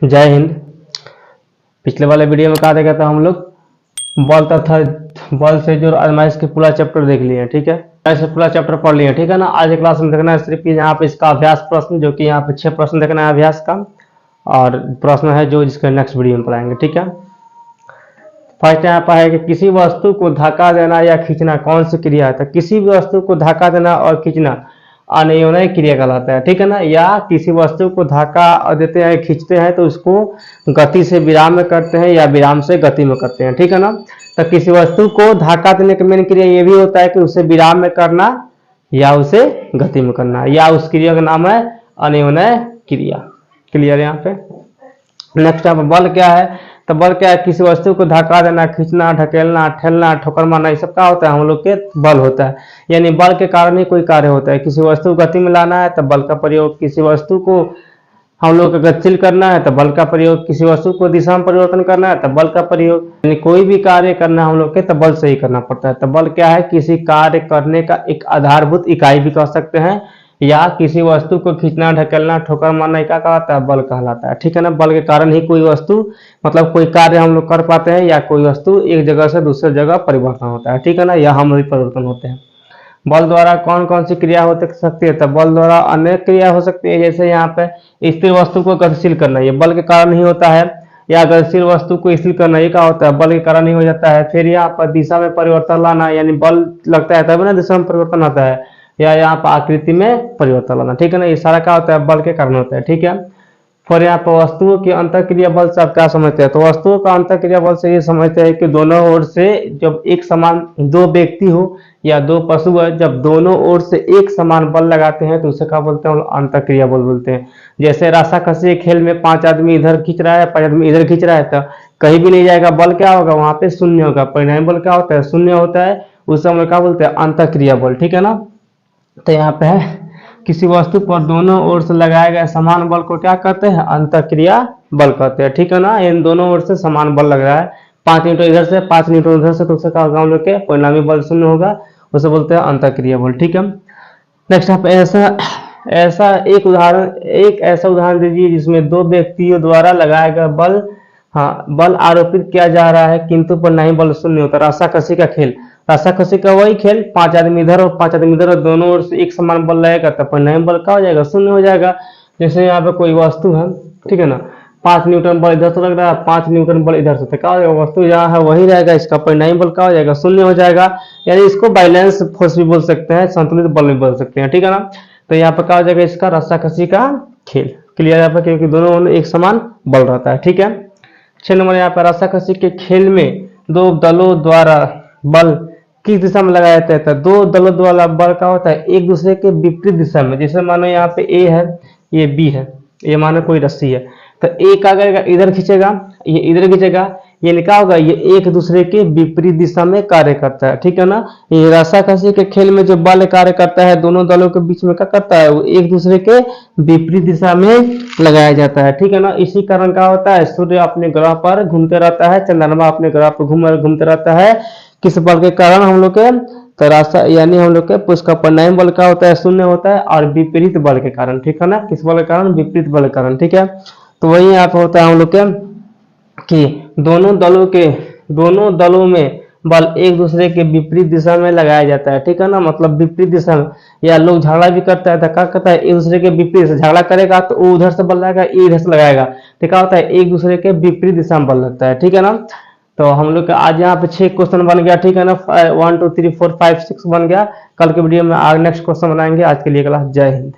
जय हिंद। पिछले वाले वीडियो में कहा देखा था हम लोग बल तथा बल से जो आजमाइश के पूरा चैप्टर देख लिए, ठीक है, ऐसे पूरा चैप्टर पढ़ लिए, ठीक है ना। आज क्लास में देखना है सिर्फ यहाँ पे इसका अभ्यास प्रश्न, जो कि यहाँ पे 6 प्रश्न देखना है अभ्यास का, और प्रश्न है जो जिसका नेक्स्ट वीडियो में पढ़ाएंगे, ठीक है। फर्स्ट यहाँ पर है कि किसी वस्तु को धक्का देना या खींचना कौन सी क्रिया है। तो किसी भी वस्तु को धक्का देना और खींचना अनियमनीय क्रिया कहलाता है, ठीक है ना। या किसी वस्तु को धक्का देते हैं, खींचते हैं तो उसको गति से विराम में करते हैं या विराम से गति में करते हैं, ठीक है ना। तो किसी वस्तु को धक्का देने का मेन क्रिया ये भी होता है कि उसे विराम में करना या उसे गति में करना, या उस क्रिया का नाम है अनियमनीय क्रिया। क्लियर यहाँ पे। नेक्स्ट यहाँ बल क्या है। तो बल क्या है, किसी वस्तु को धक्का देना, खींचना, ढकेलना, ठेलना, ठोकर मारना, ये सब क्या होता है, हम लोग के बल होता है। यानी बल के कारण ही कोई कार्य होता है। किसी वस्तु को गति में लाना है तो बल का प्रयोग, किसी वस्तु को हम लोग को गतिशील करना है तो बल का प्रयोग, किसी वस्तु को दिशा में परिवर्तन करना है तो बल का प्रयोग। यानी कोई भी कार्य करना हम लोग के तो बल से ही करना पड़ता है। तो बल क्या है, किसी कार्य करने का एक आधारभूत इकाई भी कह सकते हैं, या किसी वस्तु को खींचना, ढकेलना, ठोकर मारना क्या कहलाता है, बल कहलाता है, ठीक है ना। बल के कारण ही कोई वस्तु मतलब कोई कार्य हम लोग कर पाते हैं, या कोई वस्तु एक जगह से दूसरे जगह परिवर्तन होता है, ठीक है ना, या हम भी परिवर्तन होते हैं। बल द्वारा कौन कौन सी क्रिया हो सकती है। तो बल द्वारा अनेक क्रिया हो सकती है। जैसे यहाँ पे स्थिर वस्तु को गतिशील करना, ये बल के कारण ही होता है। या गतिशील वस्तु को स्थिर करना, ये क्या होता है, बल के कारण ही हो जाता है। फिर यहाँ पर दिशा में परिवर्तन लाना, यानी बल लगता है तब ना दिशा में परिवर्तन आता है। या यहाँ पर आकृति में परिवर्तन लाना, ठीक है ना, ये सारा क्या होता है, बल के कारण होता है, ठीक है। फिर यहाँ पर वस्तुओं की अंतःक्रिया बल से आप क्या समझते हैं। तो वस्तुओं का अंतःक्रिया बल से ये समझते हैं कि दोनों ओर से जब एक समान दो व्यक्ति हो या दो पशु है, जब दोनों ओर से एक समान बल लगाते हैं तो उसे क्या बोलते हैं, अंतःक्रिया बल बोलते हैं। जैसे रस्साकसी खेल में 5 आदमी इधर खींच रहा है, 5 आदमी इधर खींच रहा है, तो कहीं भी नहीं जाएगा, बल क्या होगा, वहां पे शून्य होगा। परिणामी बल क्या होता है, शून्य होता है। उस समय क्या बोलते हैं, अंतःक्रिया बल, ठीक है ना। तो यहाँ पे है किसी वस्तु पर दोनों ओर से लगाए गए समान बल को क्या कहते हैं, अंतःक्रिया बल कहते हैं, ठीक है ना। इन दोनों ओर से समान बल लग रहा है, 5 न्यूटन इधर से, 5 न्यूटन उधर से, तो उससे क्या होगा, हम लोग के परिणामी बल शून्य होगा, उसे बोलते हैं अंतःक्रिया बल, ठीक है। नेक्स्ट आप ऐसा ऐसा एक ऐसा उदाहरण दीजिए जिसमें दो व्यक्तियों द्वारा लगाया गया बल, हाँ, बल आरोपित किया जा रहा है किंतु परिणामी बल शून्य होता है। रस्साकसी का खेल, रस्साकसी का वही खेल, 5 आदमी इधर और 5 आदमी इधर, दोनों ओर से एक समान बल लगेगा तो परिणामी बल क्या हो जाएगा, शून्य हो जाएगा। जैसे यहाँ पे कोई वस्तु है, ठीक है ना, 5 न्यूटन बल इधर से लग रहा है, 5 न्यूटन बल इधर से, तो क्या हो जाएगा, वस्तु जहाँ है वही रहेगा, इसका परिणामी बल क्या हो जाएगा, शून्य हो जाएगा। यानी इसको बैलेंस फोर्स भी बोल सकते हैं, संतुलित बल भी बोल सकते हैं, ठीक है ना। तो यहाँ पर क्या हो जाएगा, इसका रस्साकसी का खेल। क्लियर यहाँ पर, क्योंकि दोनों एक समान बल रहता है, ठीक है। 6 नंबर यहाँ पर रस्साकसी के खेल में दो दलों द्वारा बल किस दिशा में लगाया जाता है। तो दो दलों द्वारा बल का होता है एक दूसरे के विपरीत दिशा में। जैसे मानो यहाँ पे ए है, ये बी है, ये मानो कोई रस्सी है, तो ए क्या करेगा, इधर खींचेगा, ये इधर खींचेगा, ये क्या होगा, ये एक दूसरे के विपरीत दिशा में कार्य करता है, ठीक है ना। ये रस्साकसी के खेल में जो बल कार्य करता है दोनों दलों के बीच में क्या करता है, वो एक दूसरे के विपरीत दिशा में लगाया जाता है, ठीक है ना। इसी कारण क्या होता है, सूर्य अपने ग्रह पर घूमते रहता है, चंद्रमा अपने ग्रह पर घूमते रहता है, किस बल के कारण, हम लोग के तो रास्ता, यानी हम लोग के उसका परिणामी बल क्या होता है, शून्य होता है, और विपरीत बल के कारण, ठीक है ना। किस बल के कारण, विपरीत बल के कारण, ठीक है। तो वही यहाँ पे होता है हम लोग के कि दोनों दलों में बल एक दूसरे के विपरीत दिशा में लगाया जाता है, ठीक है ना। मतलब विपरीत दिशा में, या लोग झगड़ा भी करता है तो क्या करता है, एक दूसरे के विपरीत से झगड़ा करेगा तो वो उधर से बल लगाएगा, ये इधर से लगाएगा, तो क्या होता है, एक दूसरे के विपरीत दिशा में बल लगता है, ठीक है ना। तो हम लोग का आज यहाँ पे 6 क्वेश्चन बन गया, ठीक है ना। 1 2 3 4 5 6 बन गया। कल के वीडियो में आगे नेक्स्ट क्वेश्चन बनाएंगे। आज के लिए क्लास, जय हिंद।